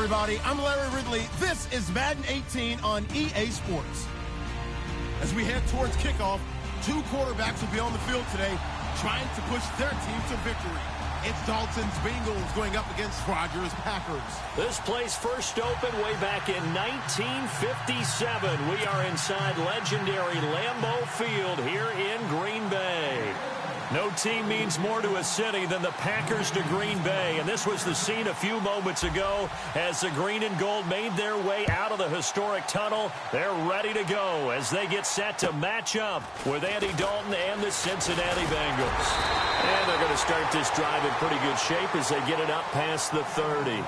everybody. I'm Larry Ridley. This is Madden 18 on EA Sports. As we head towards kickoff, two quarterbacks will be on the field today trying to push their team to victory. It's Dalton's Bengals going up against Rodgers' Packers. This place first opened way back in 1957. We are inside legendary Lambeau Field here in Green Bay. No team means more to a city than the Packers to Green Bay. And this was the scene a few moments ago as the green and gold made their way out of the historic tunnel. They're ready to go as they get set to match up with Andy Dalton and the Cincinnati Bengals. And they're going to start this drive in pretty good shape as they get it up past the 30.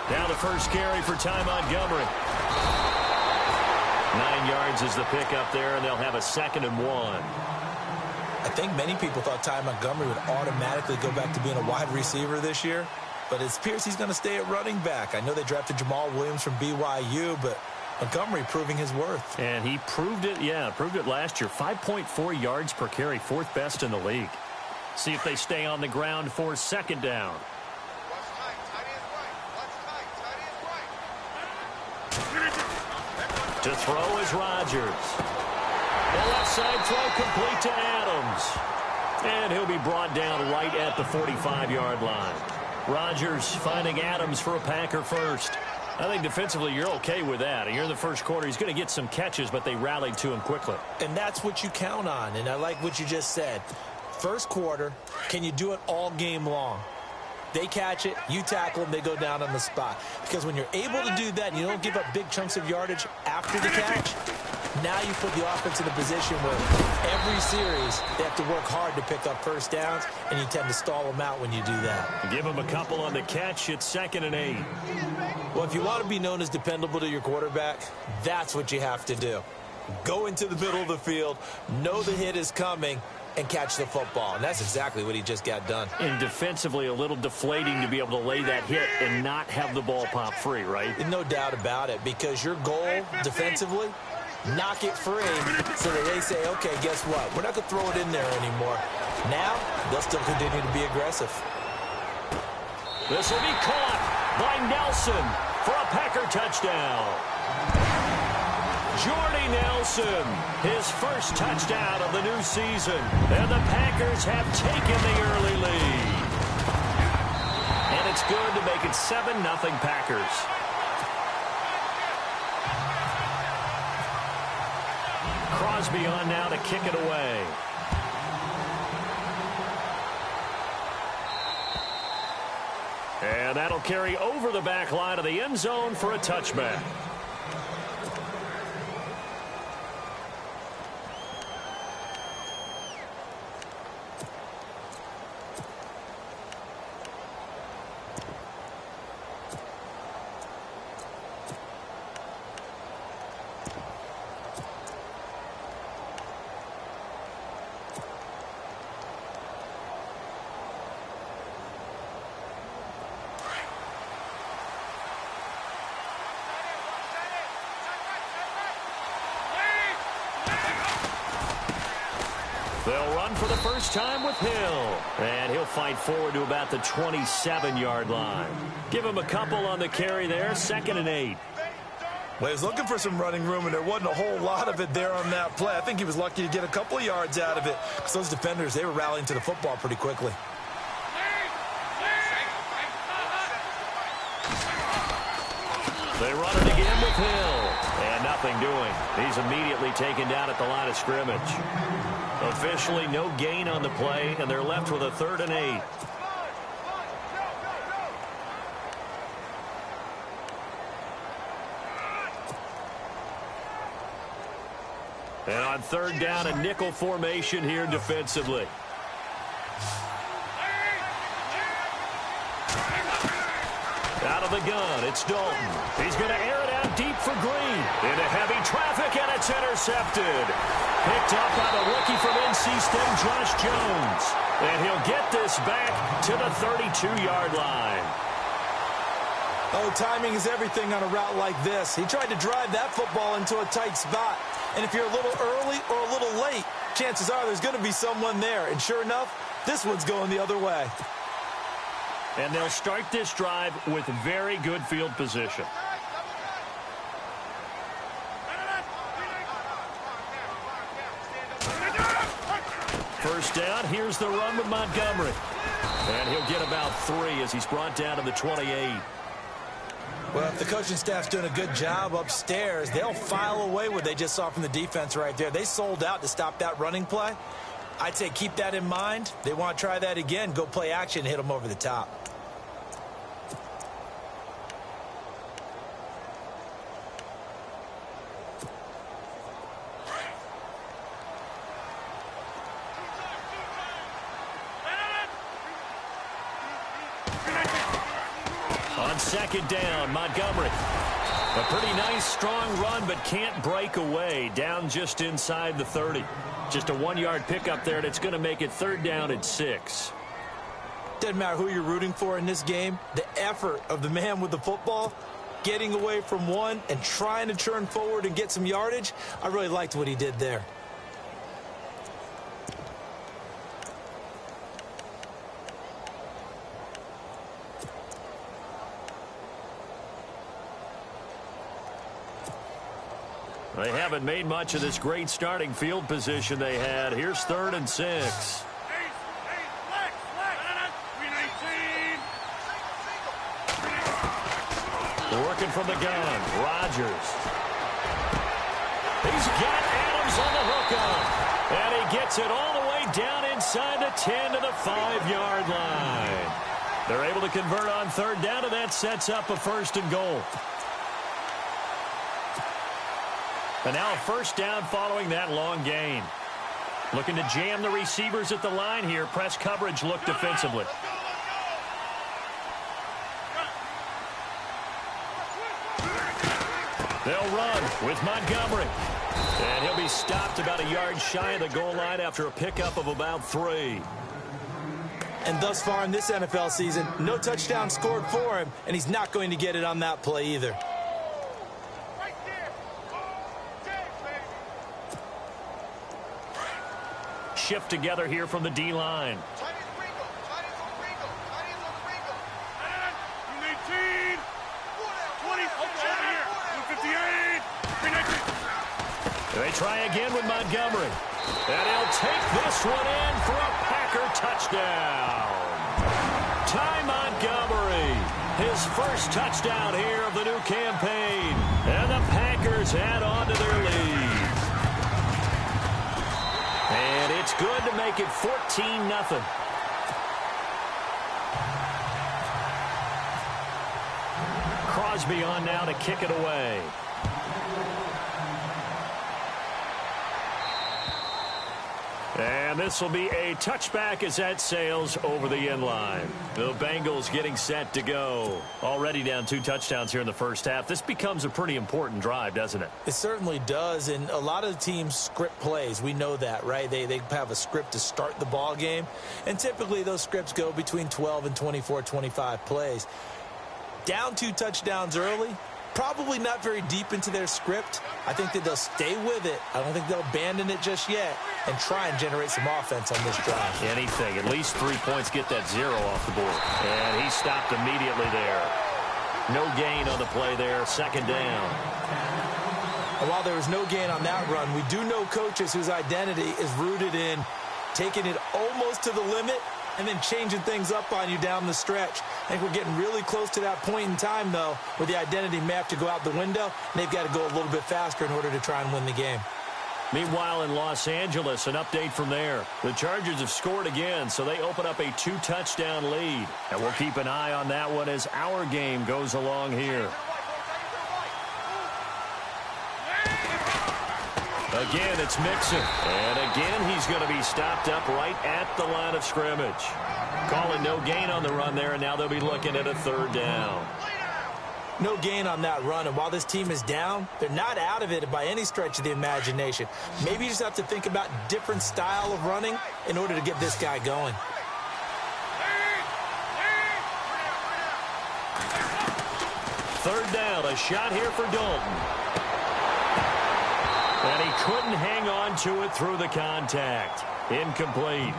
Now the first carry for Ty Montgomery. 9 yards is the pickup there, and they'll have a 2nd and 1. I think many people thought Ty Montgomery would automatically go back to being a wide receiver this year, but it appears he's going to stay at running back. I know they drafted Jamal Williams from BYU, but Montgomery proving his worth. And he proved it, proved it last year. 5.4 yards per carry, 4th best in the league. See if they stay on the ground for 2nd down. To throw is Rodgers. The left side throw complete to Adams. And he'll be brought down right at the 45-yard line. Rodgers finding Adams for a Packer first. I think defensively you're okay with that. You're in the first quarter. He's going to get some catches, but they rallied to him quickly. And that's what you count on. And I like what you just said. First quarter, can you do it all game long? They catch it, you tackle them, they go down on the spot. Because when you're able to do that and you don't give up big chunks of yardage after the catch, now you put the offense in a position where every series they have to work hard to pick up first downs, and you tend to stall them out when you do that. Give them a couple on the catch. It's 2nd and 8. Well, if you want to be known as dependable to your quarterback, that's what you have to do. Go into the middle of the field, know the hit is coming, and catch the football. And that's exactly what he just got done. And defensively, a little deflating to be able to lay that hit and not have the ball pop free, right? No doubt about it, because your goal defensively, knock it free so that they say, okay, guess what? We're not going to throw it in there anymore. Now, they'll still continue to be aggressive. This will be caught by Nelson for a Packer touchdown. Jordy Nelson, his first touchdown of the new season. And the Packers have taken the early lead. And it's good to make it 7-0 Packers. Crosby on now to kick it away. And that'll carry over the back line of the end zone for a touchback. They'll run for the first time with Hill. And he'll fight forward to about the 27-yard line. Give him a couple on the carry there. 2nd and 8. Well, he was looking for some running room, and there wasn't a whole lot of it there on that play. I think he was lucky to get a couple of yards out of it, because those defenders, they were rallying to the football pretty quickly. They run it again with Hill. And nothing doing. He's immediately taken down at the line of scrimmage. Officially no gain on the play, and they're left with a 3rd and 8. And on 3rd down, a nickel formation here defensively. Out of the gun, it's Dalton. He's going to air it out deep for Green. Into heavy traffic, and it's intercepted. Picked up by the rookie from NC State, Josh Jones. And he'll get this back to the 32-yard line. Oh, timing is everything on a route like this. He tried to drive that football into a tight spot. And if you're a little early or a little late, chances are there's going to be someone there. And sure enough, this one's going the other way. And they'll start this drive with very good field position. First down, here's the run with Montgomery. And he'll get about 3 as he's brought down to the 28. Well, if the coaching staff's doing a good job upstairs, they'll file away what they just saw from the defense right there. They sold out to stop that running play. I'd say keep that in mind. They want to try that again, go play action, and hit them over the top. On 2nd down, Montgomery. A pretty nice, strong run, but can't break away. Down just inside the 30. Just a 1-yard pickup there, and it's going to make it 3rd down and 6. Doesn't matter who you're rooting for in this game. The effort of the man with the football, getting away from one and trying to turn forward and get some yardage, I really liked what he did there. They haven't made much of this great starting field position they had. Here's 3rd and 6. Working from the gun, Rodgers. He's got Adams on the hookup. And he gets it all the way down inside the 10 to the 5-yard line. They're able to convert on 3rd down, and that sets up a 1st and goal. And now a 1st down following that long gain. Looking to jam the receivers at the line here. Press coverage look defensively. They'll run with Montgomery. And he'll be stopped about a yard shy of the goal line after a pickup of about 3. And thus far in this NFL season, no touchdown scored for him, and he's not going to get it on that play either. Shift together here from the D-line. They try again with Montgomery. And he'll take this one in for a Packer touchdown. Ty Montgomery, his first touchdown here of the new campaign. And the Packers add on to their lead. And it's good to make it 14-0. Crosby on now to kick it away. And this will be a touchback as that sails over the end line. The Bengals getting set to go. Already down 2 touchdowns here in the first half. This becomes a pretty important drive, doesn't it? It certainly does, and a lot of teams script plays. We know that, right? They have a script to start the ball game, and typically those scripts go between 12 and 24, 25 plays. Down 2 touchdowns early, probably not very deep into their script. I think that they'll stay with it. I don't think they'll abandon it just yet and try and generate some offense on this drive. Anything. At least 3 points, get that 0 off the board. And he stopped immediately there. No gain on the play there. 2nd down. And while there was no gain on that run, we do know coaches whose identity is rooted in taking it almost to the limit and then changing things up on you down the stretch. I think we're getting really close to that point in time, though, where the identity may have to go out the window, and they've got to go a little bit faster in order to try and win the game. Meanwhile, in Los Angeles, an update from there. The Chargers have scored again, so they open up a 2-touchdown lead. And we'll keep an eye on that one as our game goes along here. Again, it's Mixon. And again, he's going to be stopped up right at the line of scrimmage. Calling no gain on the run there, and now they'll be looking at a 3rd down. No gain on that run, and while this team is down, they're not out of it by any stretch of the imagination. Maybe you just have to think about different style of running in order to get this guy going. Third down, a shot here for Dalton. And he couldn't hang on to it through the contact. Incomplete.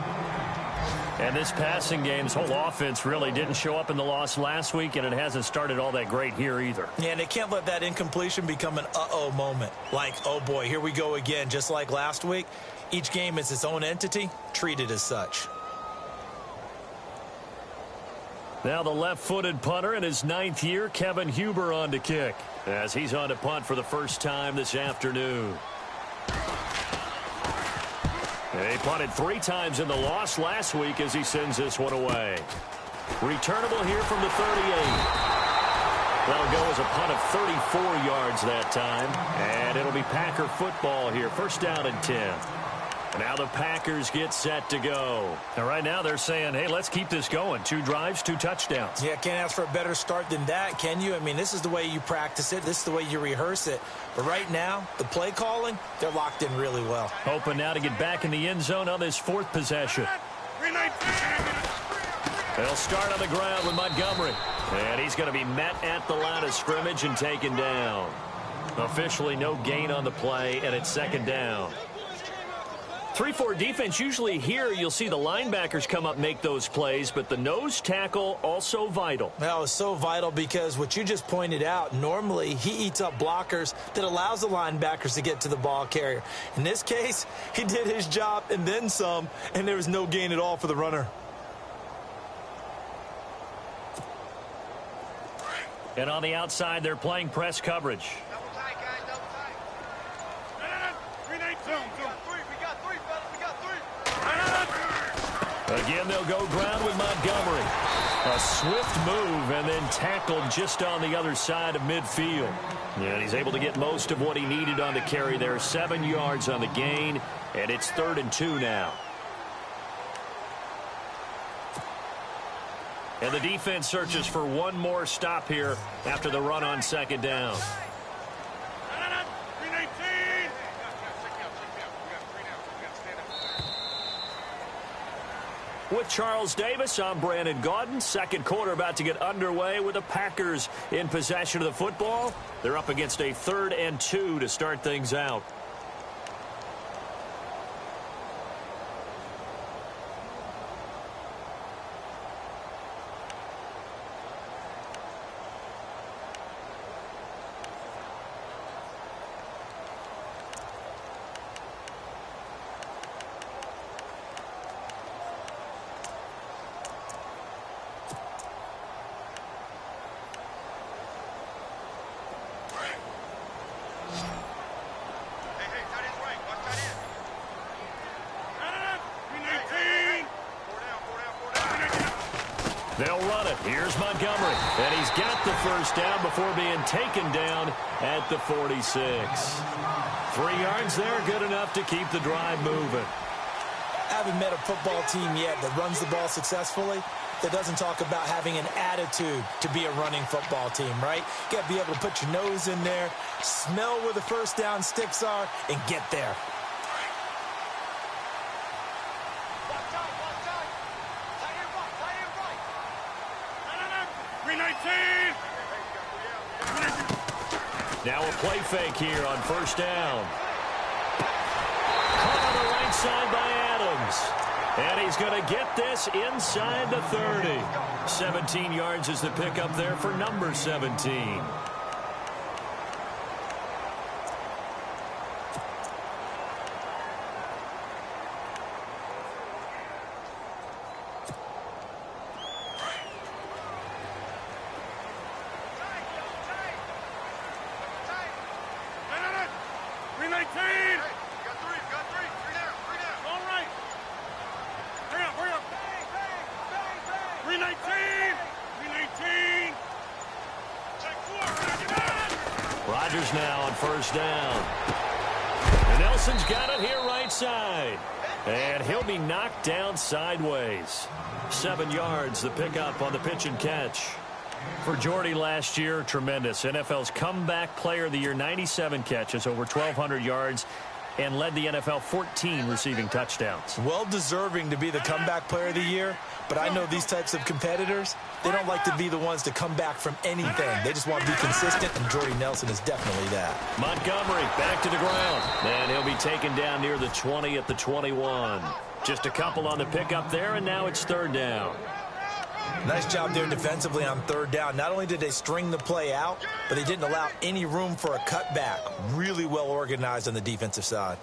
And this passing game's whole offense really didn't show up in the loss last week, and it hasn't started all that great here either. Yeah, and they can't let that incompletion become an uh-oh moment. Like, oh boy, here we go again, just like last week. Each game is its own entity, treated as such. Now the left-footed punter in his 9th year, Kevin Huber, on to kick, as he's on to punt for the first time this afternoon. They punted 3 times in the loss last week as he sends this one away. Returnable here from the 38. That'll go as a punt of 34 yards that time. And it'll be Packer football here. 1st down and 10. And now the Packers get set to go. And right now they're saying, hey, let's keep this going. 2 drives, 2 touchdowns. Yeah, can't ask for a better start than that, can you? I mean, this is the way you practice it. This is the way you rehearse it. But right now, the play calling, they're locked in really well. Hoping now to get back in the end zone on this 4th possession. They'll start on the ground with Montgomery. And he's going to be met at the line of scrimmage and taken down. Officially no gain on the play, and it's 2nd down. 3-4 defense, usually here you'll see the linebackers come up, make those plays, but the nose tackle also vital. Well, it's so vital because what you just pointed out, normally he eats up blockers that allows the linebackers to get to the ball carrier. In this case, he did his job and then some, and there was no gain at all for the runner. And on the outside, they're playing press coverage. Double tight, guys, double tight. 3-9 zone. Again, they'll go ground with Montgomery. A swift move and then tackled just on the other side of midfield. And he's able to get most of what he needed on the carry there. 7 yards on the gain, and it's 3rd and 2 now. And the defense searches for one more stop here after the run on 2nd down. With Charles Davis, I'm Brandon Gaudin. 2nd quarter about to get underway with the Packers in possession of the football. They're up against a 3rd and 2 to start things out. They'll run it. Here's Montgomery. And he's got the 1st down before being taken down at the 46. 3 yards there, good enough to keep the drive moving. I haven't met a football team yet that runs the ball successfully that doesn't talk about having an attitude to be a running football team, right? You got to be able to put your nose in there, smell where the 1st down sticks are, and get there. Now a play fake here on 1st down. Caught on the right side by Adams. And he's going to get this inside the 30. 17 yards is the pickup there for number 17. 319. Hey, got three. Three down. All right. Hurry up. 319. 319. Check four. Rodgers now on first down. And Nelson's got it here right side. And he'll be knocked down sideways. 7 yards, the pickup on the pitch and catch. For Jordy last year, tremendous. NFL's comeback player of the year, 97 catches, over 1,200 yards, and led the NFL 14 receiving touchdowns. Well deserving to be the comeback player of the year, but I know these types of competitors, they don't like to be the ones to come back from anything. They just want to be consistent, and Jordy Nelson is definitely that. Montgomery back to the ground, and he'll be taken down near the 20 at the 21. Just a couple on the pickup there, and now it's third down. Nice job there defensively on third down. Not only did they string the play out, but they didn't allow any room for a cutback. Really well organized on the defensive side.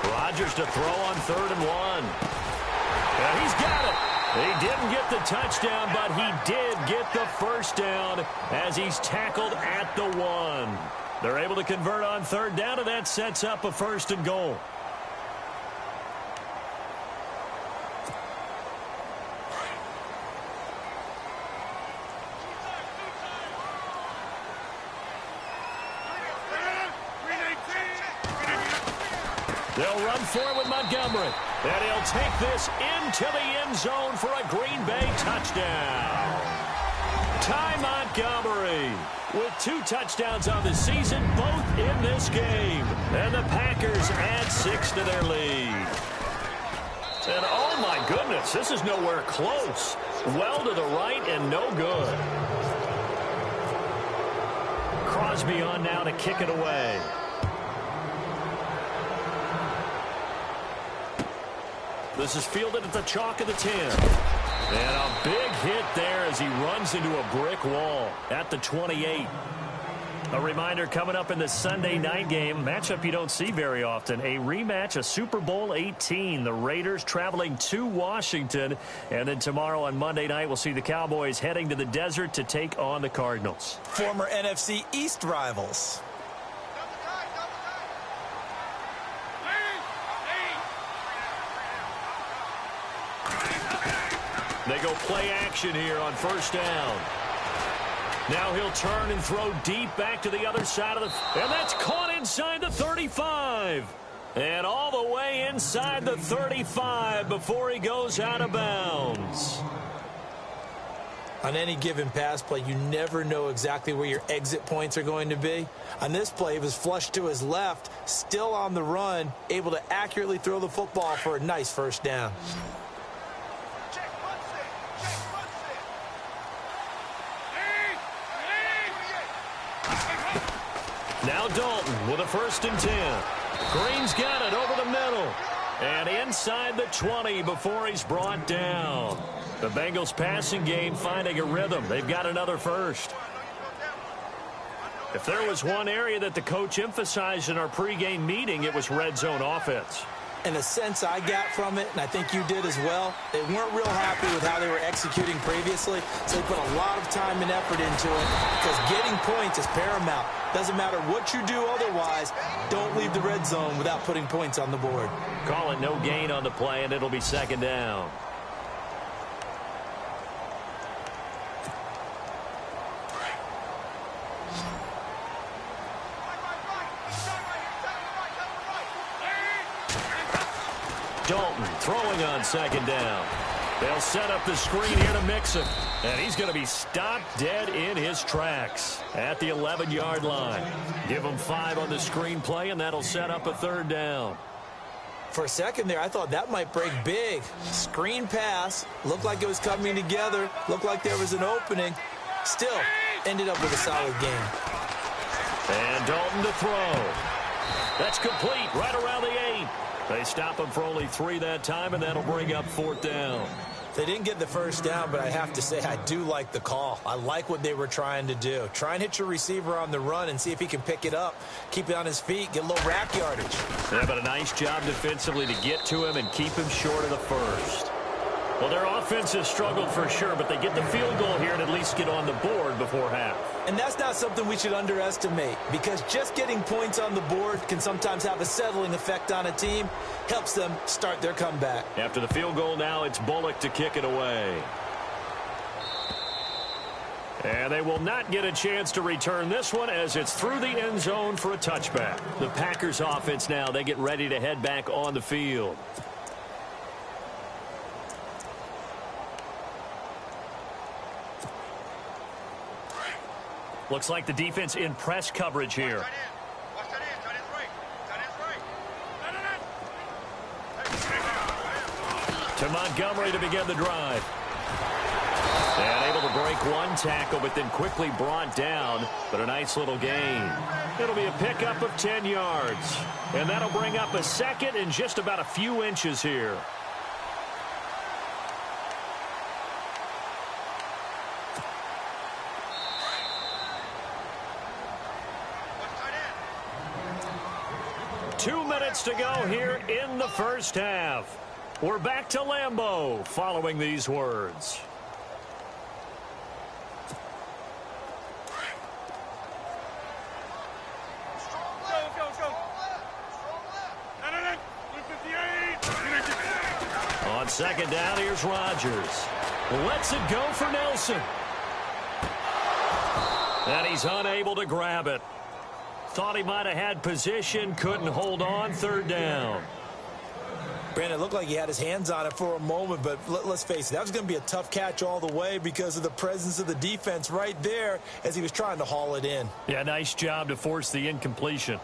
Rodgers to throw on 3rd and 1. And he's got it. He didn't get the touchdown, but he did get the first down as he's tackled at the 1. They're able to convert on 3rd down, and that sets up a 1st and goal. They'll run forward with Montgomery. And he'll take this into the end zone for a Green Bay touchdown. Ty Montgomery with 2 touchdowns on the season, both in this game. And the Packers add 6 to their lead. And oh my goodness, this is nowhere close. Well to the right and no good. Crosby on now to kick it away. This is fielded at the chalk of the 10. And a big hit there as he runs into a brick wall at the 28. A reminder coming up in the Sunday night game, matchup you don't see very often, a rematch of Super Bowl 18. The Raiders traveling to Washington. And then tomorrow on Monday night, we'll see the Cowboys heading to the desert to take on the Cardinals. Former NFC East rivals. They go play action here on first down. Now he'll turn and throw deep back to the other side of the... And that's caught inside the 35. And all the way inside the 35 before he goes out of bounds. On any given pass play, you never know exactly where your exit points are going to be. On this play, he was flushed to his left, still on the run, able to accurately throw the football for a nice first down. Now Dalton with a 1st and 10. Green's got it over the middle. And inside the 20 before he's brought down. The Bengals passing game finding a rhythm. They've got another first. If there was one area that the coach emphasized in our pregame meeting, it was red zone offense. And the sense I got from it, and I think you did as well, they weren't real happy with how they were executing previously, so they put a lot of time and effort into it because getting points is paramount. Doesn't matter what you do otherwise, don't leave the red zone without putting points on the board. Call it no gain on the play, and it'll be 2nd down. Dalton throwing on 2nd down. They'll set up the screen here to Mixon. And he's going to be stopped dead in his tracks at the 11-yard line. Give him 5 on the screen play, and that'll set up a 3rd down. For a second there, I thought that might break big. Screen pass. Looked like it was coming together. Looked like there was an opening. Still, ended up with a solid game. And Dalton to throw. That's complete right around the 8. They stop him for only 3 that time, and that'll bring up 4th down. They didn't get the first down, but I have to say I do like the call. I like what they were trying to do. Try and hit your receiver on the run and see if he can pick it up, keep it on his feet, get a little rack yardage. Yeah, but a nice job defensively to get to him and keep him short of the first. Well, their offense has struggled for sure, but they get the field goal here and at least get on the board before half. And that's not something we should underestimate, because just getting points on the board can sometimes have a settling effect on a team. Helps them start their comeback. After the field goal now, it's Bullock to kick it away. And they will not get a chance to return this one as it's through the end zone for a touchback. The Packers offense now, they get ready to head back on the field. Looks like the defense in press coverage here. To Montgomery to begin the drive. And able to break one tackle, but then quickly brought down. But a nice little gain. It'll be a pickup of 10 yards. And that'll bring up a second and just about a few inches here. To go here in the first half. We're back to Lambeau following these words. On second down, here's Rodgers. Lets it go for Nelson. And he's unable to grab it. Thought he might have had position, couldn't hold on, third down. Brandon, it looked like he had his hands on it for a moment, but let's face it, that was going to be a tough catch all the way because of the presence of the defense right there as he was trying to haul it in. Yeah, nice job to force the incompletion.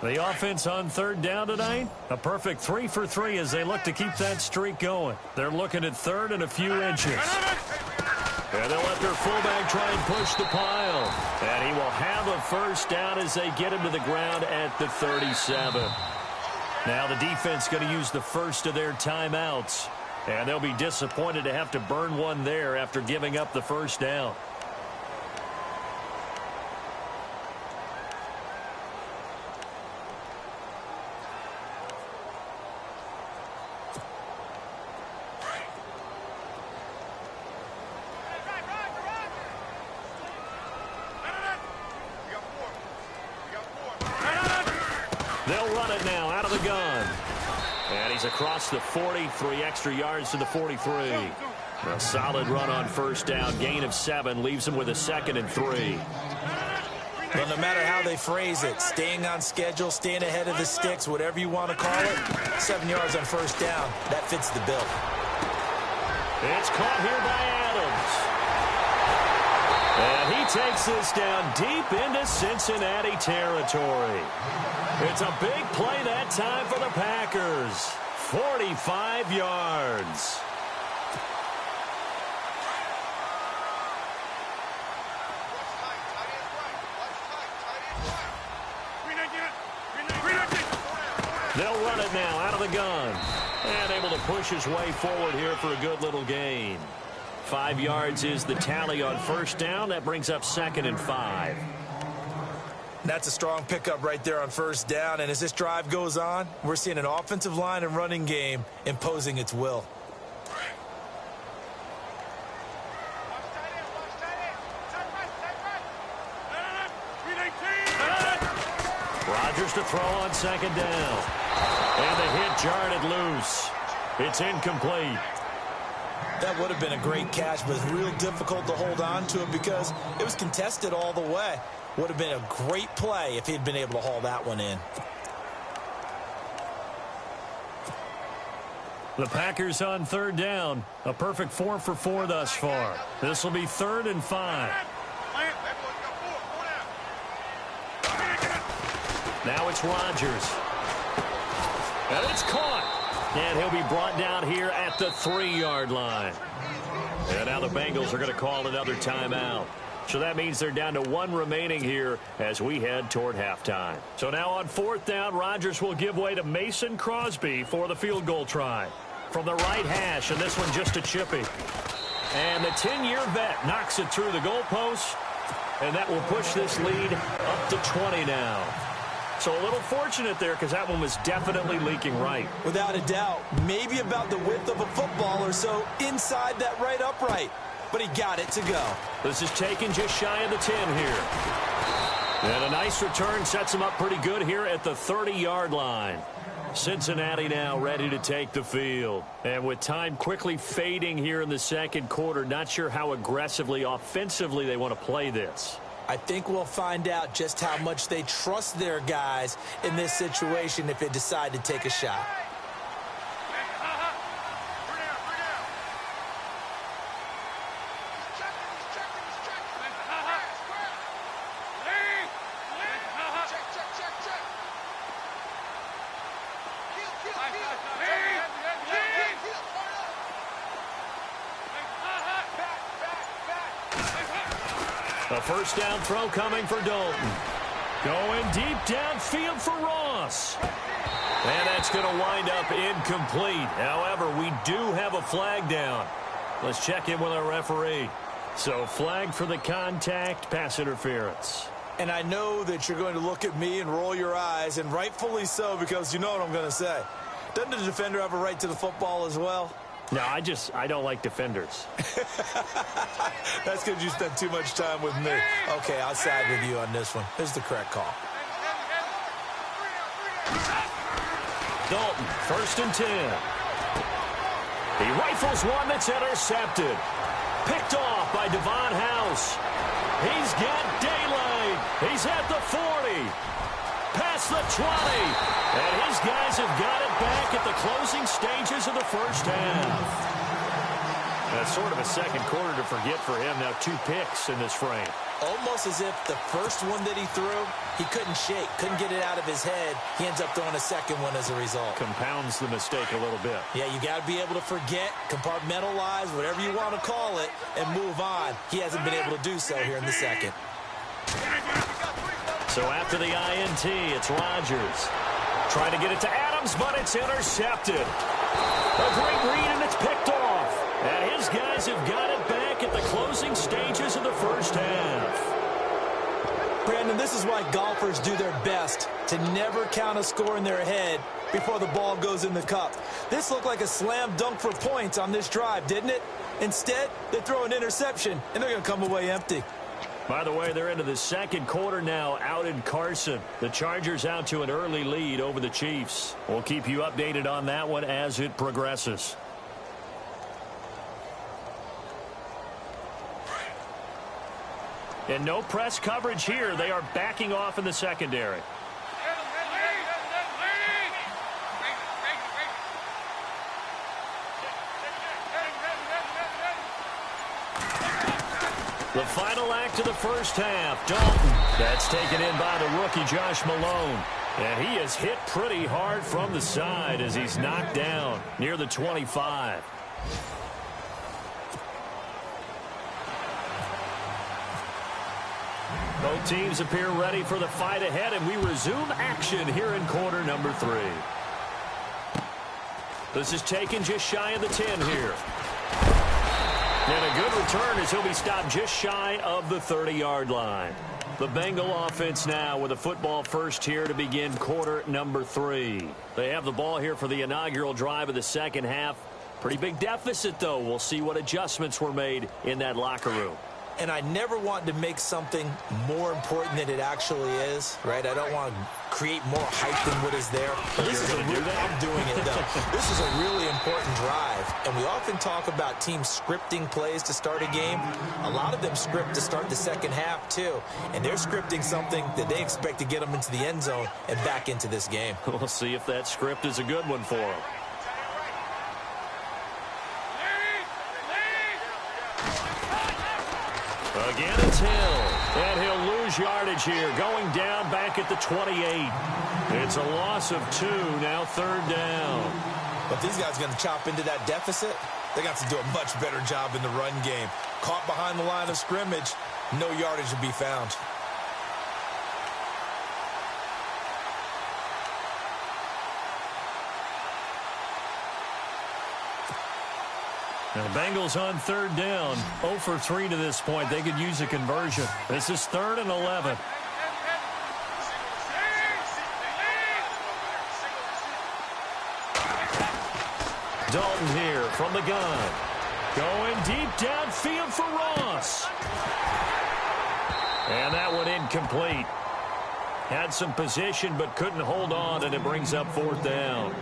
The offense on third down tonight, a perfect 3 for 3 as they look to keep that streak going. They're looking at third and a few inches. And they'll let their fullback try and push the pile. And he will have a first down as they get him to the ground at the 37. Now the defense going to use the first of their timeouts. And they'll be disappointed to have to burn one there after giving up the first down. They'll run it now out of the gun. And he's across the 40, 3 extra yards to the 43. A solid run on first down, gain of 7, leaves him with a 2nd and 3. Well, no matter how they phrase it, staying on schedule, staying ahead of the sticks, whatever you want to call it, 7 yards on first down, that fits the bill. It's caught here by Adams. And he takes this down deep into Cincinnati territory. It's a big play that time for the Packers. 45 yards. They'll run it now out of the gun. And able to push his way forward here for a good little gain. 5 yards is the tally on first down. That brings up 2nd and 5. That's a strong pickup right there on first down. And as this drive goes on, we're seeing an offensive line and running game imposing its will. Rodgers to throw on second down. And the hit jarred loose. It's incomplete. That would have been a great catch, but it's real difficult to hold on to it because it was contested all the way. Would have been a great play if he'd been able to haul that one in. The Packers on third down. A perfect 4 for 4 thus far. This will be 3rd and 5. Now it's Rodgers. And it's caught. And he'll be brought down here at the 3-yard line. And now the Bengals are going to call another timeout. So that means they're down to 1 remaining here as we head toward halftime. So now on 4th down, Rodgers will give way to Mason Crosby for the field goal try. From the right hash, and this one just a chippy. And the 10-year vet knocks it through the goalpost, and that will push this lead up to 20 now. So a little fortunate there because that one was definitely leaking right. Without a doubt, maybe about the width of a football or so inside that right upright. But he got it to go. This is taken just shy of the 10 here. And a nice return sets him up pretty good here at the 30-yard line. Cincinnati now ready to take the field. And with time quickly fading here in the second quarter, not sure how aggressively, offensively they want to play this. I think we'll find out just how much they trust their guys in this situation if they decide to take a shot. A first down throw coming for Dalton. Going deep downfield for Ross. And that's going to wind up incomplete. However, we do have a flag down. Let's check in with our referee. So flag for the contact, pass interference. And I know that you're going to look at me and roll your eyes, and rightfully so, because you know what I'm going to say. Doesn't the defender have a right to the football as well? No, I don't like defenders. That's because you spent too much time with me. Okay, I'll side with you on this one. This is the correct call. Dalton, 1st and 10. He rifles one that's intercepted. Picked off by Devon House. He's got daylight. He's at the 40. Past the 20. And his guys have got it back at the closing stages of the first half. That's sort of a second quarter to forget for him. Now 2 picks in this frame. Almost as if the first one that he threw, he couldn't shake, couldn't get it out of his head. He ends up throwing a second one as a result. Compounds the mistake a little bit. Yeah, you got to be able to forget, compartmentalize, whatever you want to call it, and move on. He hasn't been able to do so here in the second. So after the INT, it's Rodgers. Trying to get it to Adams, but it's intercepted. A great read, and it's picked off. And his guys have got it back at the closing stages of the first half. Brandon, this is why golfers do their best to never count a score in their head before the ball goes in the cup. This looked like a slam dunk for points on this drive, didn't it? Instead, they throw an interception, and they're going to come away empty. By the way, they're into the second quarter now out in Carson. The Chargers out to an early lead over the Chiefs. We'll keep you updated on that one as it progresses. And no press coverage here. They are backing off in the secondary. The final act of the first half, Dalton. That's taken in by the rookie Josh Malone. And he is hit pretty hard from the side as he's knocked down near the 25. Both teams appear ready for the fight ahead, and we resume action here in quarter number 3. This is taken just shy of the 10 here. And a good return as he'll be stopped just shy of the 30-yard line. The Bengal offense now with a football first here to begin quarter number 3. They have the ball here for the inaugural drive of the second half. Pretty big deficit, though. We'll see what adjustments were made in that locker room. And I never want to make something more important than it actually is, right? I don't want to create more hype than what is there. But this is I'm doing it, though. This is a really important drive. And we often talk about teams scripting plays to start a game. A lot of them script to start the second half, too. And they're scripting something that they expect to get them into the end zone and back into this game. We'll see if that script is a good one for them. Again, it's Hill. And he'll lose yardage here, going down back at the 28. It's a loss of 2, now third down. But these guys are going to chop into that deficit. They got to do a much better job in the run game. Caught behind the line of scrimmage. No yardage to be found. Now the Bengals on third down, 0 for 3 to this point. They could use a conversion. This is 3rd and 11. Dalton here from the gun. Going deep downfield for Ross. And that one incomplete. Had some position but couldn't hold on, and it brings up 4th down.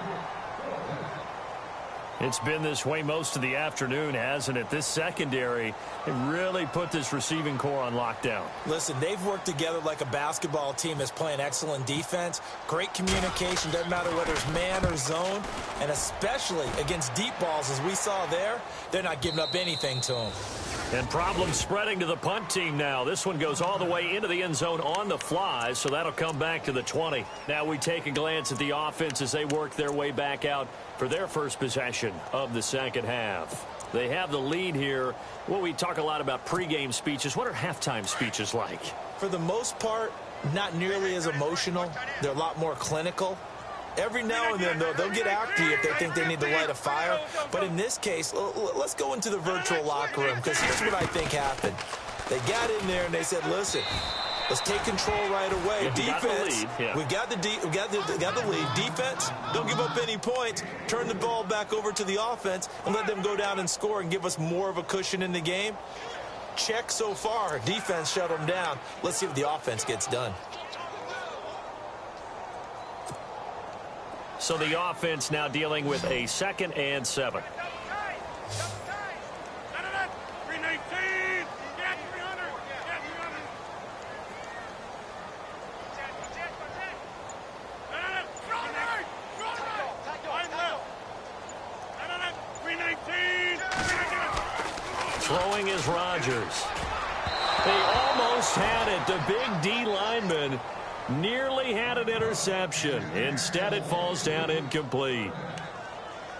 It's been this way most of the afternoon, hasn't it? This secondary, it really put this receiving core on lockdown. Listen, they've worked together like a basketball team that's playing excellent defense. Great communication, doesn't matter whether it's man or zone. And especially against deep balls, as we saw there, they're not giving up anything to them. And problems spreading to the punt team now. This one goes all the way into the end zone on the fly, so that'll come back to the 20. Now we take a glance at the offense as they work their way back out for their first possession of the second half. They have the lead here. Well, we talk a lot about pregame speeches. What are halftime speeches like? For the most part, not nearly as emotional. They're a lot more clinical. Every now and then, though, they'll get after you if they think they need to light a fire. But in this case, let's go into the virtual locker room, because here's what I think happened. They got in there and they said, listen, let's take control right away. Defense, we've got the lead. Defense, don't give up any points. Turn the ball back over to the offense and let them go down and score and give us more of a cushion in the game. Check so far. Defense shut them down. Let's see what the offense gets done. So the offense now dealing with a 2nd and 7. Throwing is Rodgers. They almost had it. The big D lineman nearly had an interception. Instead, it falls down incomplete.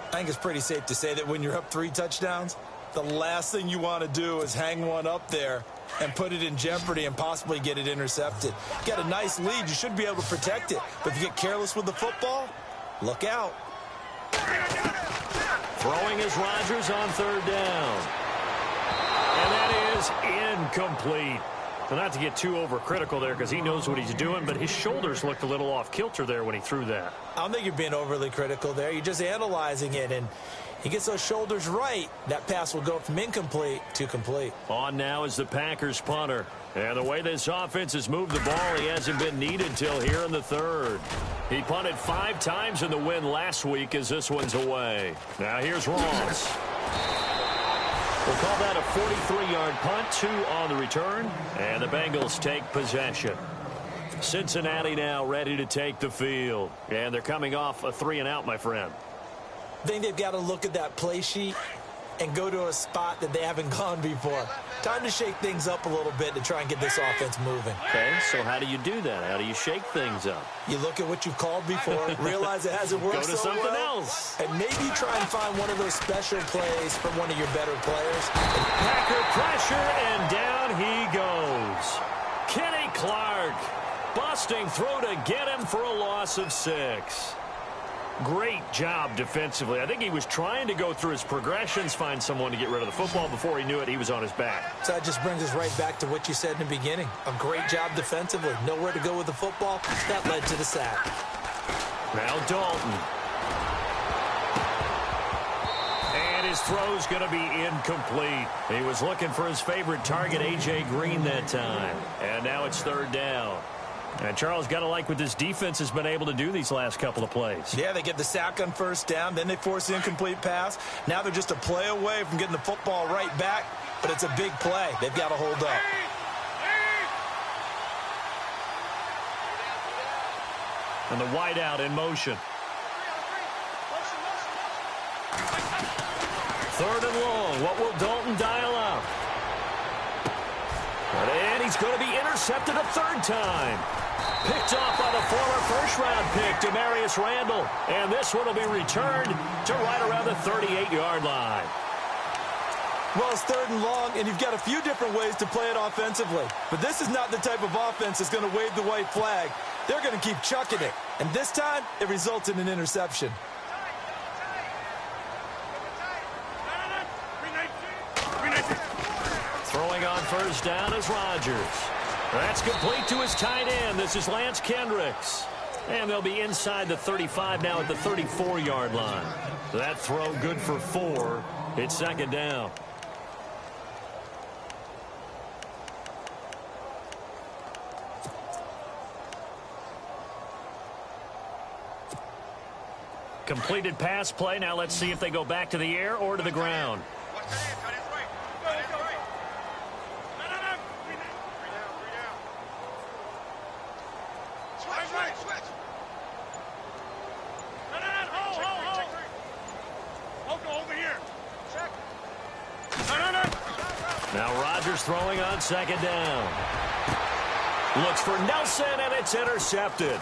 I think it's pretty safe to say that when you're up 3 touchdowns, the last thing you want to do is hang one up there and put it in jeopardy and possibly get it intercepted. You got a nice lead. You should be able to protect it. But if you get careless with the football, look out. Throwing is Rodgers on 3rd down. And that is incomplete. So not to get too overcritical there, because he knows what he's doing, but his shoulders looked a little off kilter there when he threw that. I don't think you're being overly critical there. You're just analyzing it, and he gets those shoulders right. That pass will go from incomplete to complete. On now is the Packers punter. And the way this offense has moved the ball, he hasn't been needed till here in the 3rd. He punted 5 times in the win last week as this one's away. Now here's Ross. We'll call that a 43-yard punt, 2 on the return, and the Bengals take possession. Cincinnati now ready to take the field, and they're coming off a 3-and-out, my friend. I think they've got to look at that play sheet and go to a spot that they haven't gone before. Time to shake things up a little bit to try and get this offense moving. Okay, so how do you do that? How do you shake things up? You look at what you've called before, realize it hasn't worked so well. Go to something else. And maybe try and find one of those special plays from one of your better players. Packer pressure, and down he goes. Kenny Clark busting through to get him for a loss of 6. Great job defensively. I think he was trying to go through his progressions, find someone to get rid of the football. Before he knew it, he was on his back. So that just brings us right back to what you said in the beginning. A great job defensively. Nowhere to go with the football. That led to the sack. Now Dalton. And his throw's going to be incomplete. He was looking for his favorite target, A.J. Green, that time. And now it's 3rd down. And Charles, got to like what this defense has been able to do these last couple of plays. Yeah, they get the sack on 1st down, then they force the incomplete pass. Now they're just a play away from getting the football right back, but it's a big play. They've got to hold up. And the wideout in motion. 3rd and long. What will Dalton dial up? And he's going to be intercepted a 3rd time. Picked off by the former first-round pick, Demarius Randall. And this one will be returned to right around the 38-yard line. Well, it's 3rd and long, and you've got a few different ways to play it offensively. But this is not the type of offense that's going to wave the white flag. They're going to keep chucking it. And this time, it results in an interception. Throwing on first down is Rodgers. That's complete to his tight end. This is Lance Kendricks. And they'll be inside the 35 now at the 34-yard line. That throw good for 4. It's 2nd down. Completed pass play. Now let's see if they go back to the air or to the ground. Now Rodgers throwing on 2nd down. Looks for Nelson, and it's intercepted.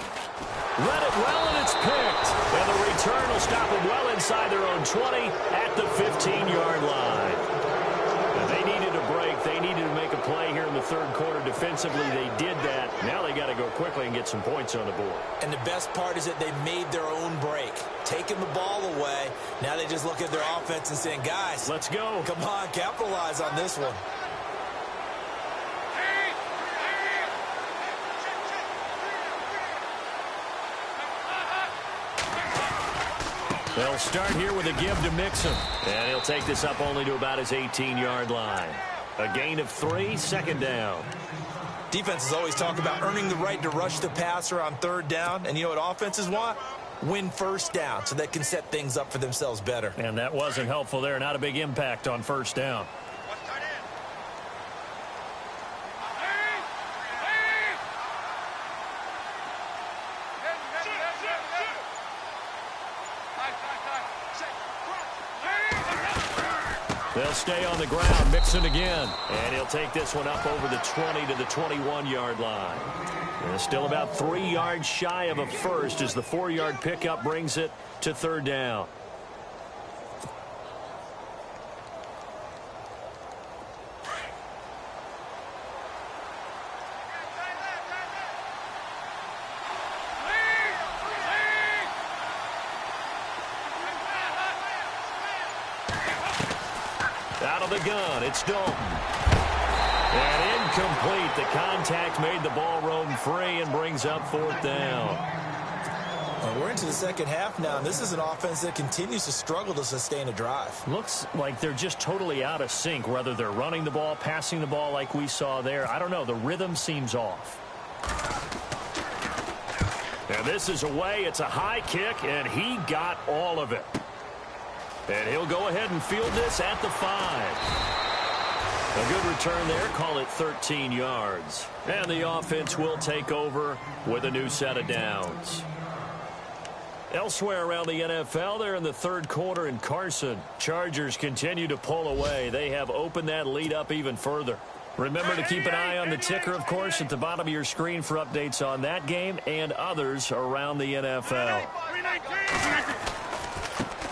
Read it well, and it's picked. And the return will stop them well inside their own 20 at the 15-yard line. And they needed a break. They needed to make a play here in the 3rd quarter defensively. They did that. Now they got to go quickly and get some points on the board. And the best part is that they made their own break. Taking the ball away. Now they just look at their offense and saying, guys, let's go. Come on, capitalize on this one. They'll start here with a give to Mixon. And he'll take this up only to about his 18-yard line. A gain of 3, 2nd down. Defenses always talk about earning the right to rush the passer on 3rd down. And you know what offenses want? Win 1st down so they can set things up for themselves better. And that wasn't helpful there. Not a big impact on 1st down. They'll stay on the ground. Mixon again. And he'll take this one up over the 20 to the 21-yard line. And still about 3 yards shy of a first as the 4-yard pickup brings it to 3rd down. Out of the gun, it's Dalton. And incomplete. The contact made the ball roam free and brings up 4th down. Well, we're into the 2nd half now, and this is an offense that continues to struggle to sustain a drive. Looks like they're just totally out of sync, whether they're running the ball, passing the ball like we saw there. I don't know. The rhythm seems off. And this is away. It's a high kick, and he got all of it. And he'll go ahead and field this at the 5. A good return there. Call it 13 yards. And the offense will take over with a new set of downs. Elsewhere around the NFL, they're in the 3rd quarter in Carson. Chargers continue to pull away. They have opened that lead up even further. Remember to keep an eye on the ticker, of course, at the bottom of your screen for updates on that game and others around the NFL.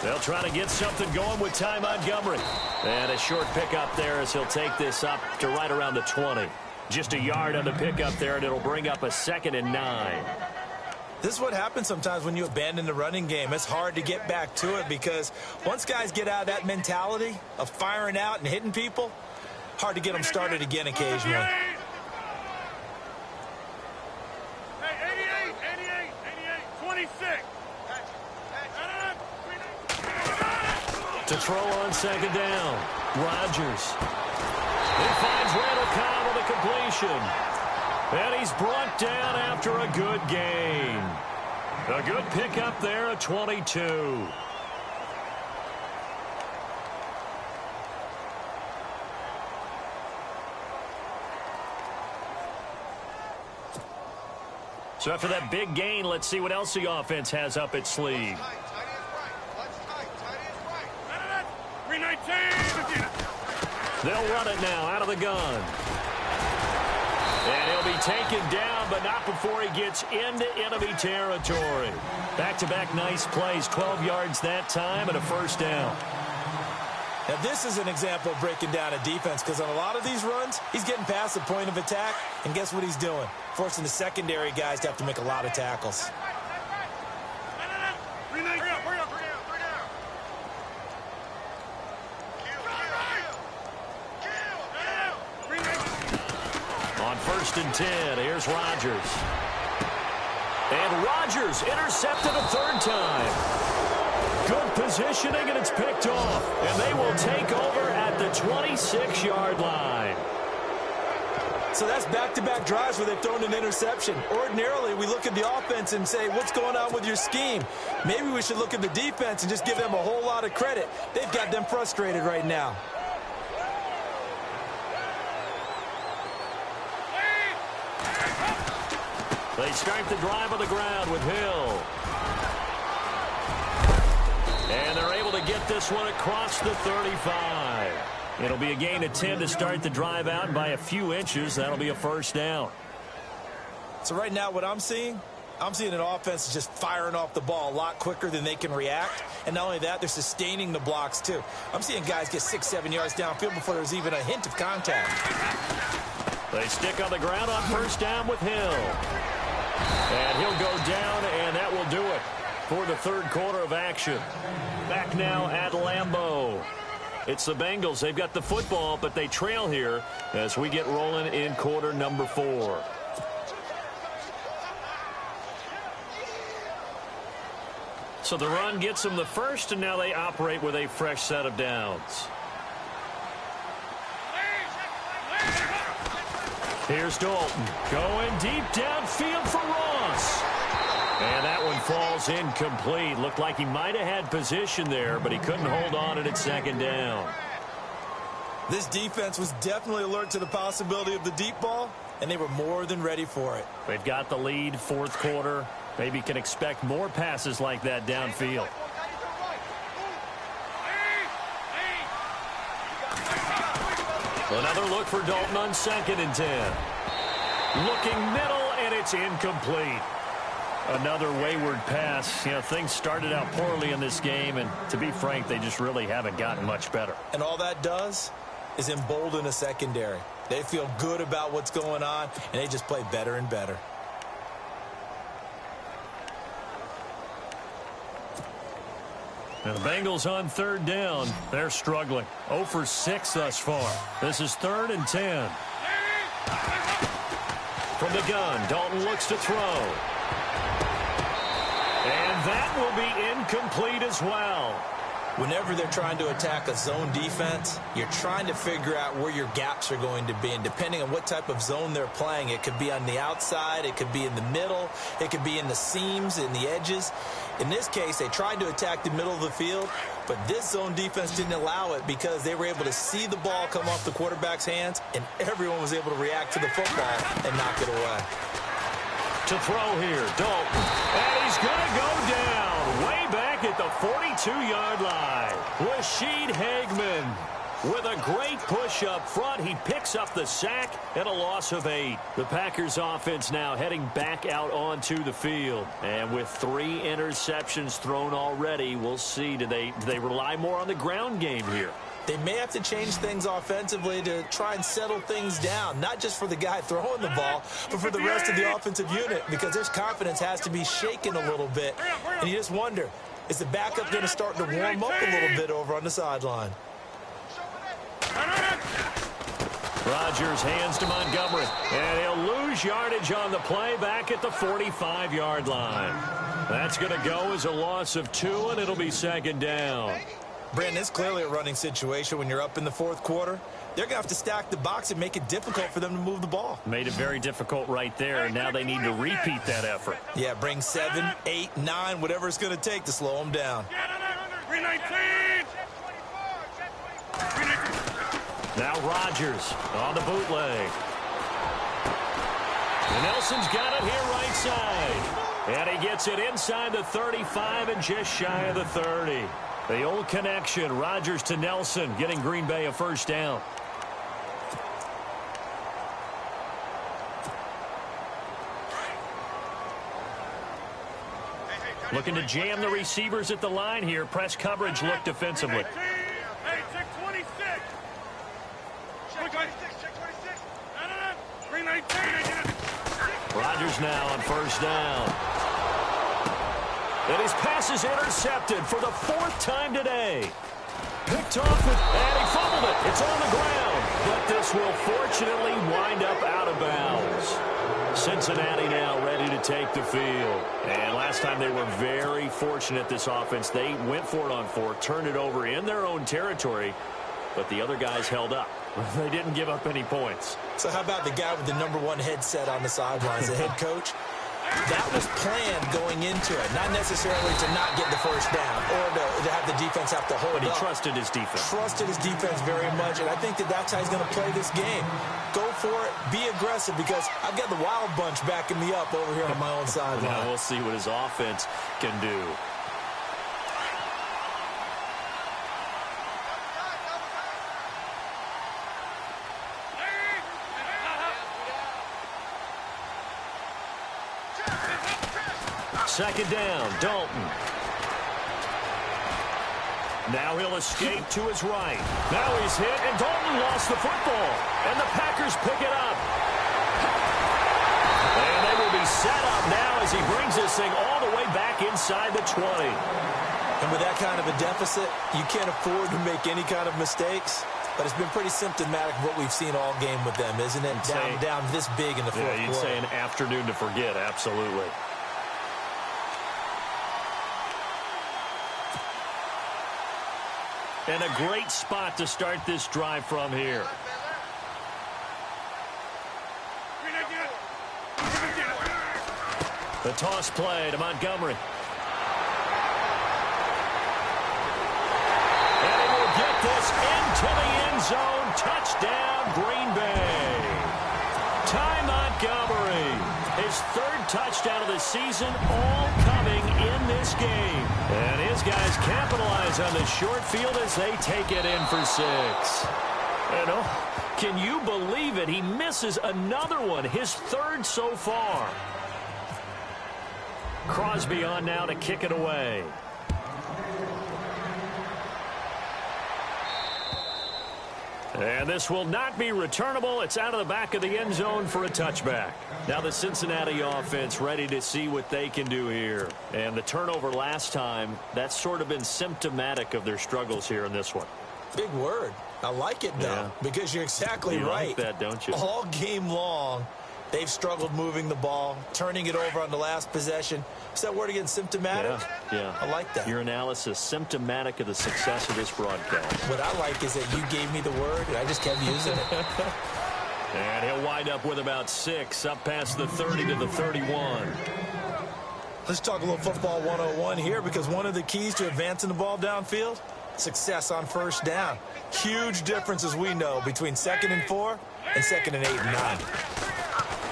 They'll try to get something going with Ty Montgomery. And a short pickup there as he'll take this up to right around the 20. Just a yard on the pickup there, and it'll bring up a 2nd and 9. This is what happens sometimes when you abandon the running game. It's hard to get back to it because once guys get out of that mentality of firing out and hitting people, hard to get them started again occasionally. Hey, 88, 26. To throw on 2nd down. Rodgers. He finds Randall Cobb with a completion. And he's brought down after a good gain. A good pickup there at 22. So after that big gain, let's see what else the offense has up its sleeve. They'll run it now out of the gun. And he'll be taken down, but not before he gets into enemy territory. Back-to-back nice plays, 12 yards that time and a 1st down. Now, this is an example of breaking down a defense because on a lot of these runs, he's getting past the point of attack, and guess what he's doing? Forcing the secondary guys to have to make a lot of tackles. On 1st and 10, here's Rodgers. And Rodgers intercepted a 3rd time. Good positioning, and it's picked off. And they will take over at the 26-yard line. So that's back-to-back drives where they've thrown an interception. Ordinarily, we look at the offense and say, what's going on with your scheme? Maybe we should look at the defense and just give them a whole lot of credit. They've got them frustrated right now. They start the drive on the ground with Hill. And they're able to get this one across the 35. It'll be a gain of 10 to start the drive out, and by a few inches, that'll be a 1st down. So right now what I'm seeing an offense just firing off the ball a lot quicker than they can react. And not only that, they're sustaining the blocks too. I'm seeing guys get 6-7 yards downfield before there's even a hint of contact. They stick on the ground on 1st down with Hill. And he'll go down, and that will do it for the 3rd quarter of action. Back now at Lambeau. It's the Bengals. They've got the football, but they trail here as we get rolling in quarter number 4. So the run gets them the first, and now they operate with a fresh set of downs. Here's Dalton going deep downfield for Ross. And that one falls incomplete. Looked like he might have had position there, but he couldn't hold on at 2nd down. This defense was definitely alert to the possibility of the deep ball, and they were more than ready for it. They've got the lead, 4th quarter. Maybe can expect more passes like that downfield. Another look for Dalton on 2nd and 10. Looking middle, and it's incomplete. Another wayward pass. You know, things started out poorly in this game, and to be frank, they just really haven't gotten much better. And all that does is embolden a secondary. They feel good about what's going on, and they just play better and better. And the Bengals on 3rd down. They're struggling. 0 for 6 thus far. This is 3rd and 10. From the gun, Dalton looks to throw. And that will be incomplete as well. Whenever they're trying to attack a zone defense, you're trying to figure out where your gaps are going to be. And depending on what type of zone they're playing, it could be on the outside, it could be in the middle, it could be in the seams, in the edges. In this case, they tried to attack the middle of the field, but this zone defense didn't allow it because they were able to see the ball come off the quarterback's hands, and everyone was able to react to the football and knock it away. To throw here, Dalton. And he's going to go down way back at the 42-yard line. Rashid Hageman with a great push up front. He picks up the sack and a loss of 8. The Packers offense now heading back out onto the field. And with 3 interceptions thrown already, we'll see. Do they rely more on the ground game here? They may have to change things offensively to try and settle things down, not just for the guy throwing the ball, but for the rest of the offensive unit, because their confidence has to be shaken a little bit. And you just wonder, is the backup going to start to warm up a little bit over on the sideline? Rodgers hands to Montgomery, and he'll lose yardage on the play back at the 45-yard line. That's going to go as a loss of 2, and it'll be 2nd down. Brandon, it's clearly a running situation when you're up in the 4th quarter. They're going to have to stack the box and make it difficult for them to move the ball. Made it very difficult right there, and now they need to repeat that effort. Yeah, bring 7, 8, 9, whatever it's going to take to slow them down. 319! Now Rodgers on the bootleg. And Nelson's got it here right side. And he gets it inside the 35 and just shy of the 30. The old connection, Rodgers to Nelson, getting Green Bay a 1st down. Looking to jam the receivers at the line here. Press coverage look defensively. Hey, 6-1! Rodgers now on first down. And his pass is intercepted for the 4th time today. Picked off and he fumbled it. It's on the ground. But this will fortunately wind up out of bounds. Cincinnati now ready to take the field. And last time they were very fortunate, this offense. They went for it on 4, turned it over in their own territory, but the other guys held up. They didn't give up any points. So how about the guy with the #1 headset on the sidelines, the head coach? That was planned going into it, not necessarily to not get the first down or to have the defense have to hold But he up. trusted his defense. Trusted his defense very much, and I think that's how he's going to play this game. Go for it, be aggressive, because I've got the wild bunch backing me up over here on my own sideline. Now we'll see what his offense can do. Second down, Dalton. Now he'll escape to his right. Now he's hit, and Dalton lost the football. And the Packers pick it up. And they will be set up now as he brings this thing all the way back inside the 20. And with that kind of a deficit, you can't afford to make any kind of mistakes. But it's been pretty symptomatic of what we've seen all game with them, isn't it? Down this big in the fourth quarter. You'd say an afternoon to forget, absolutely. And a great spot to start this drive from here. The toss play to Montgomery. And he will get this into the end zone. Touchdown, Green Bay. Ty Montgomery. His 3rd touchdown of the season, all coming in this game. And his guys capitalize on the short field as they take it in for 6. And can you believe it? He misses another one, his 3rd so far. Crosby on now to kick it away. And this will not be returnable. It's out of the back of the end zone for a touchback. Now the Cincinnati offense ready to see what they can do here. And the turnover last time, that's sort of been symptomatic of their struggles here in this one. Big word. I like it, though, because you're exactly right. You like that, don't you? All game long, they've struggled moving the ball, turning it over on the last possession. Is that word again, symptomatic? Yeah. I like that. Your analysis, symptomatic of the success of this broadcast. What I like is that you gave me the word, and I just kept using it. And he'll wind up with about 6, up past the 30 to the 31. Let's talk a little football 101 here, because one of the keys to advancing the ball downfield, success on first down. Huge difference, as we know, between 2nd and 4 and 2nd and 8 and 9.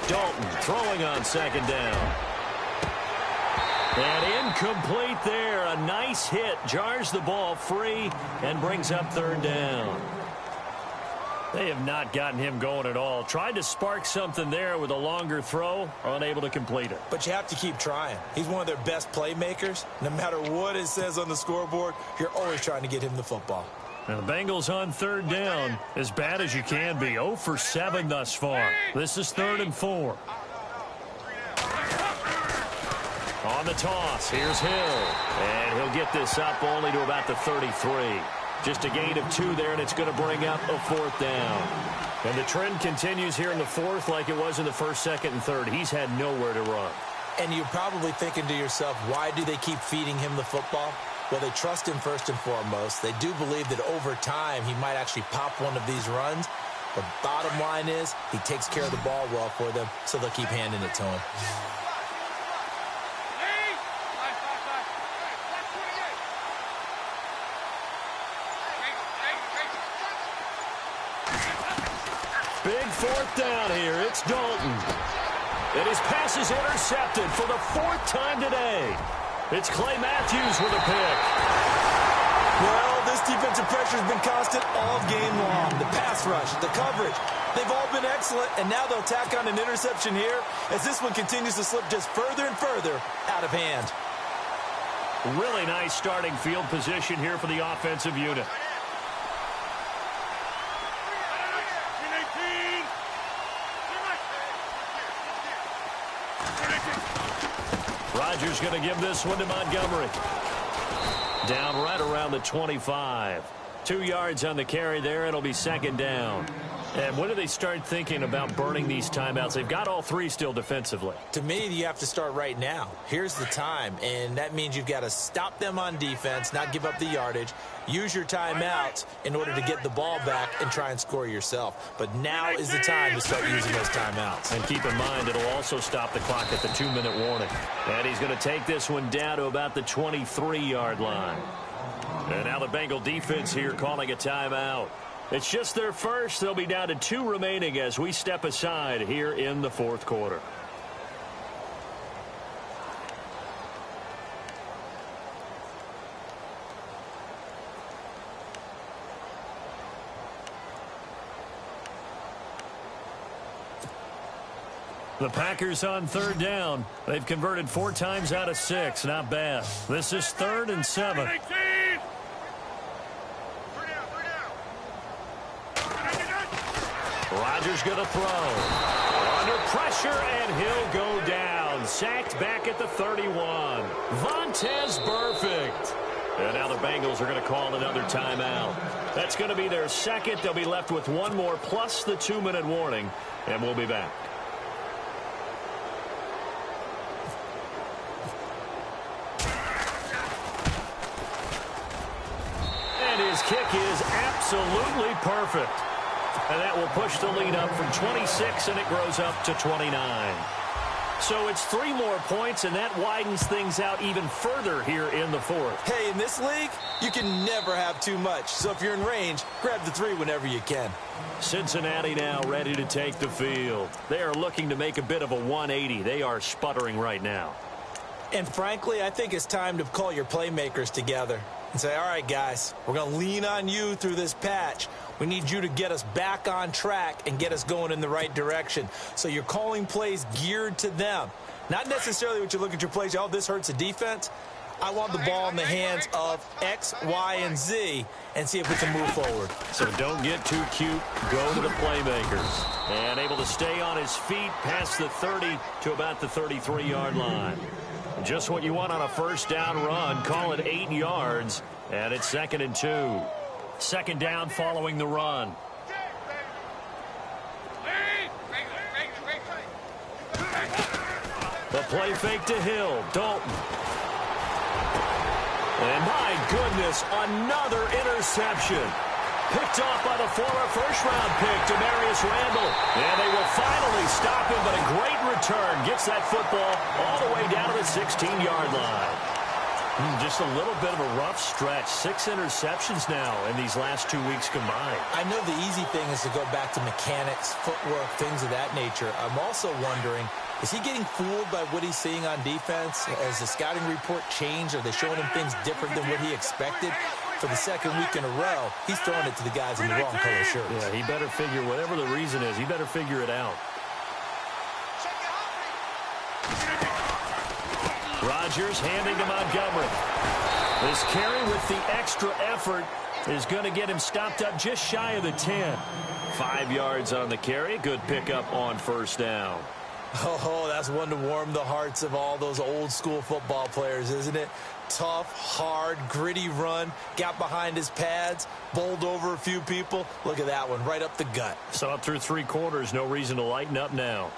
Dalton throwing on 2nd down. And incomplete there. A nice hit. Jars the ball free and brings up 3rd down. They have not gotten him going at all. Tried to spark something there with a longer throw. Unable to complete it. But you have to keep trying. He's one of their best playmakers. No matter what it says on the scoreboard, you're always trying to get him the football. Now the Bengals on 3rd down. As bad as you can be. 0 for 7 thus far. This is 3rd and 4. On the toss, here's Hill. And he'll get this up only to about the 33. Just a gain of 2 there, and it's going to bring up a 4th down. And the trend continues here in the 4th like it was in the 1st, 2nd, and 3rd. He's had nowhere to run. And you're probably thinking to yourself, why do they keep feeding him the football? Well, they trust him first and foremost. They do believe that over time he might actually pop one of these runs. But bottom line is he takes care of the ball well for them, so they'll keep handing it to him. Big 4th down here. It's Dalton. And his pass is intercepted for the 4th time today. It's Clay Matthews with a pick. Well, this defensive pressure has been constant all game long. The pass rush, the coverage, they've all been excellent, and now they'll tack on an interception here as this one continues to slip just further and further out of hand. Really nice starting field position here for the offensive unit. Rodgers going to give this one to Montgomery. Down right around the 25. 2 yards on the carry there. It'll be second down. And when do they start thinking about burning these timeouts? They've got all three still defensively. To me, you have to start right now. Here's the time, and that means you've got to stop them on defense, not give up the yardage, use your timeouts in order to get the ball back and try and score yourself. But now is the time to start using those timeouts. And keep in mind, it'll also stop the clock at the 2-minute warning. And he's going to take this one down to about the 23-yard line. And now the Bengal defense here calling a timeout. It's just their first. They'll be down to 2 remaining as we step aside here in the fourth quarter. The Packers on third down. They've converted 4 times out of 6. Not bad. This is 3rd and 7. Rodgers going to throw. Under pressure, and he'll go down. Sacked back at the 31. Vontaze Burfict. And now the Bengals are going to call another timeout. That's going to be their second. They'll be left with 1 more plus the 2-minute warning, and we'll be back. And his kick is absolutely perfect. And that will push the lead up from 26, and it grows up to 29. So it's 3 more points, and that widens things out even further here in the fourth. Hey, in this league, you can never have too much. So if you're in range, grab the 3 whenever you can. Cincinnati now ready to take the field. They are looking to make a bit of a 180. They are sputtering right now. And frankly, I think it's time to call your playmakers together and say, all right, guys, we're going to lean on you through this patch. We need you to get us back on track and get us going in the right direction. So you're calling plays geared to them. Not necessarily what you look at your plays, oh, this hurts the defense. I want the ball in the hands of X, Y, and Z and see if we can move forward. So don't get too cute. Go to the playmakers. And able to stay on his feet past the 30 to about the 33-yard line. Just what you want on a first down run. Call it 8 yards. And it's 2nd and 2. Second down following the run. The play fake to Hill. Dalton. And my goodness, another interception. Picked off by the former first-round pick, Demarius Randall. And they will finally stop him, but a great return. Gets that football all the way down to the 16-yard line. Just a little bit of a rough stretch. 6 interceptions now in these last 2 weeks combined. I know the easy thing is to go back to mechanics, footwork, things of that nature. I'm also wondering, is he getting fooled by what he's seeing on defense? Has the scouting report changed? Are they showing him things different than what he expected? For the second week in a row, he's throwing it to the guys in the wrong color shirts. Yeah, he better figure, whatever the reason is, he better figure it out. Rodgers handing to Montgomery. This carry with the extra effort is going to get him stopped up just shy of the 10. 5 yards on the carry. Good pickup on first down. Oh, that's one to warm the hearts of all those old school football players, isn't it? Tough, hard, gritty run. Got behind his pads, bowled over a few people. Look at that one, right up the gut. So up through 3 quarters, no reason to lighten up now.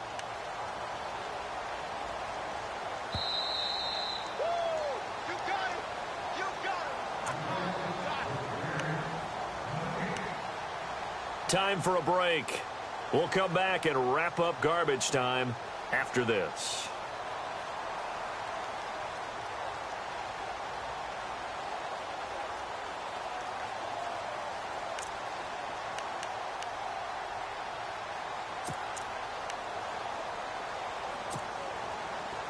Time for a break. We'll come back and wrap up garbage time after this.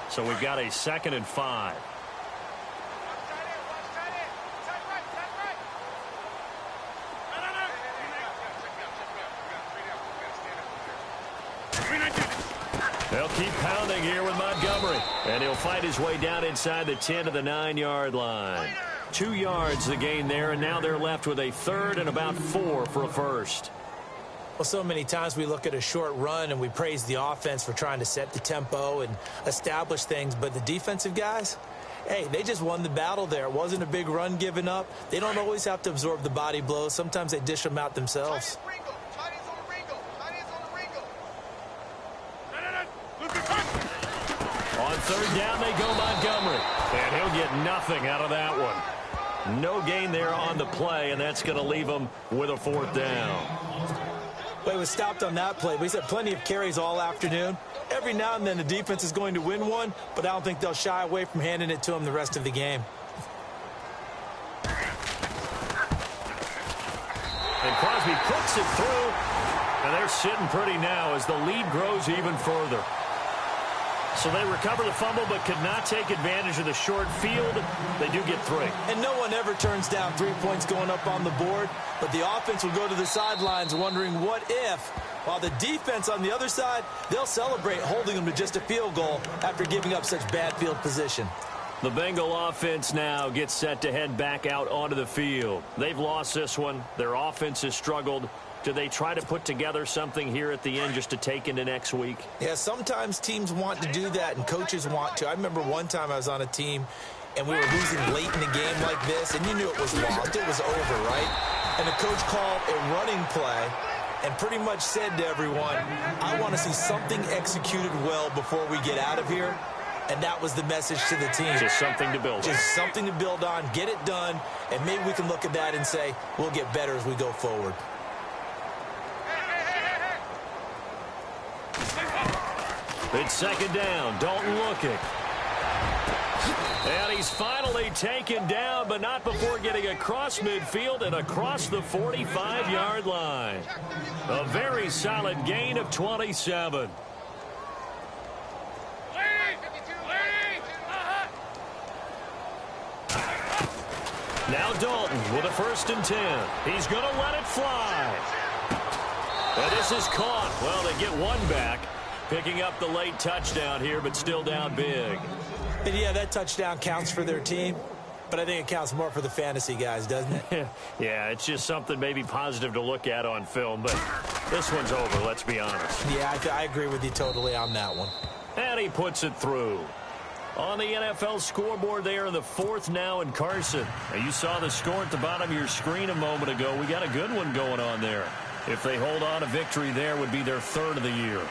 So we've got a 2nd and 5. They'll keep pounding here with Montgomery. And he'll fight his way down inside the 10 to the 9-yard line. 2 yards the gain there, and now they're left with a 3rd and about 4 for a first. Well, so many times we look at a short run and we praise the offense for trying to set the tempo and establish things, but the defensive guys, hey, they just won the battle there. It wasn't a big run given up. They don't always have to absorb the body blows. Sometimes they dish them out themselves. On third down, they go Montgomery. And he'll get nothing out of that one. No gain there on the play, and that's going to leave him with a fourth down. Well, he was stopped on that play, but he's had plenty of carries all afternoon. Every now and then the defense is going to win one, but I don't think they'll shy away from handing it to him the rest of the game. And Crosby puts it through, and they're sitting pretty now as the lead grows even further. So they recover the fumble but could not take advantage of the short field. They do get 3. And no one ever turns down 3 points going up on the board, but the offense will go to the sidelines wondering what if, while the defense on the other side, they'll celebrate holding them to just a field goal after giving up such bad field position. The Bengal offense now gets set to head back out onto the field. They've lost this one. Their offense has struggled. Do they try to put together something here at the end just to take into next week? Yeah, sometimes teams want to do that and coaches want to. I remember one time I was on a team and we were losing late in the game like this, and you knew it was lost. It was over, right? And the coach called a running play and pretty much said to everyone, I want to see something executed well before we get out of here. And that was the message to the team. Just something to build on. Just something to build on, get it done, and maybe we can look at that and say, we'll get better as we go forward. It's second down. Dalton looking. And he's finally taken down, but not before getting across midfield and across the 45-yard line. A very solid gain of 27. Now Dalton with a 1st and 10. He's going to let it fly. And this is caught. Well, they get one back. Picking up the late touchdown here, but still down big. And yeah, that touchdown counts for their team, but I think it counts more for the fantasy guys, doesn't it? Yeah, it's just something maybe positive to look at on film, but this one's over, let's be honest. Yeah, I agree with you totally on that one. And he puts it through. On the NFL scoreboard there in the 4th now in Carson. Now, you saw the score at the bottom of your screen a moment ago. We got a good one going on there. If they hold on, a victory there would be their 3rd of the year.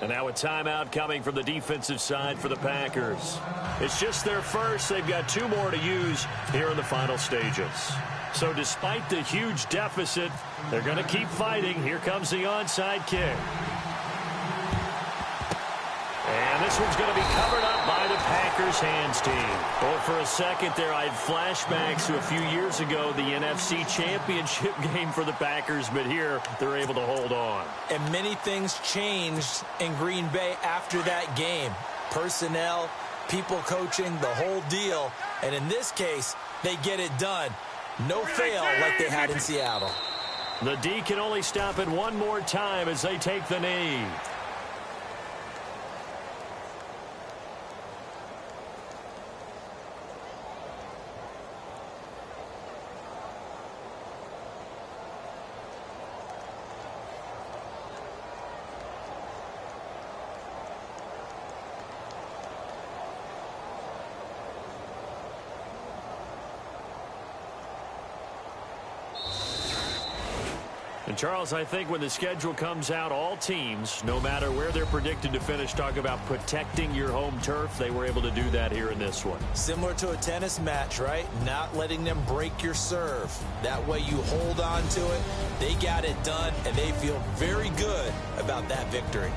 And now a timeout coming from the defensive side for the Packers. It's just their first. They've got 2 more to use here in the final stages. So despite the huge deficit, they're going to keep fighting. Here comes the onside kick. And this one's going to be covered up by the Packers hands team. Well, for a second there, I had flashbacks to a few years ago, the NFC Championship game for the Packers, but here they're able to hold on. And many things changed in Green Bay after that game. Personnel, people coaching, the whole deal. And in this case, they get it done. No fail like they had in Seattle. The D can only stop it one more time as they take the knee. And Charles, I think when the schedule comes out, all teams, no matter where they're predicted to finish, talk about protecting your home turf. They were able to do that here in this one. Similar to a tennis match, right? Not letting them break your serve. That way you hold on to it. They got it done, and they feel very good about that victory.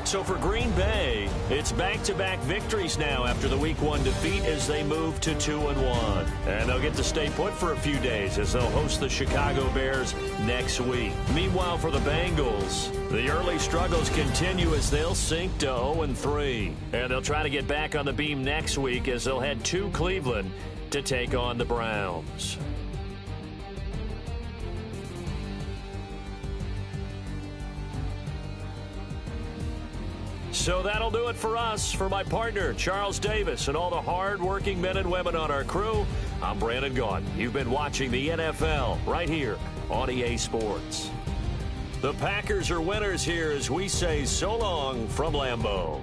So for Green Bay, it's back-to-back victories now after the Week 1 defeat as they move to 2-1. And they'll get to stay put for a few days as they'll host the Chicago Bears next week. Meanwhile, for the Bengals, the early struggles continue as they'll sink to 0-3. And they'll try to get back on the beam next week as they'll head to Cleveland to take on the Browns. So that'll do it for us. For my partner, Charles Davis, and all the hard-working men and women on our crew, I'm Brandon Gaudin. You've been watching the NFL right here on EA Sports. The Packers are winners here as we say so long from Lambeau.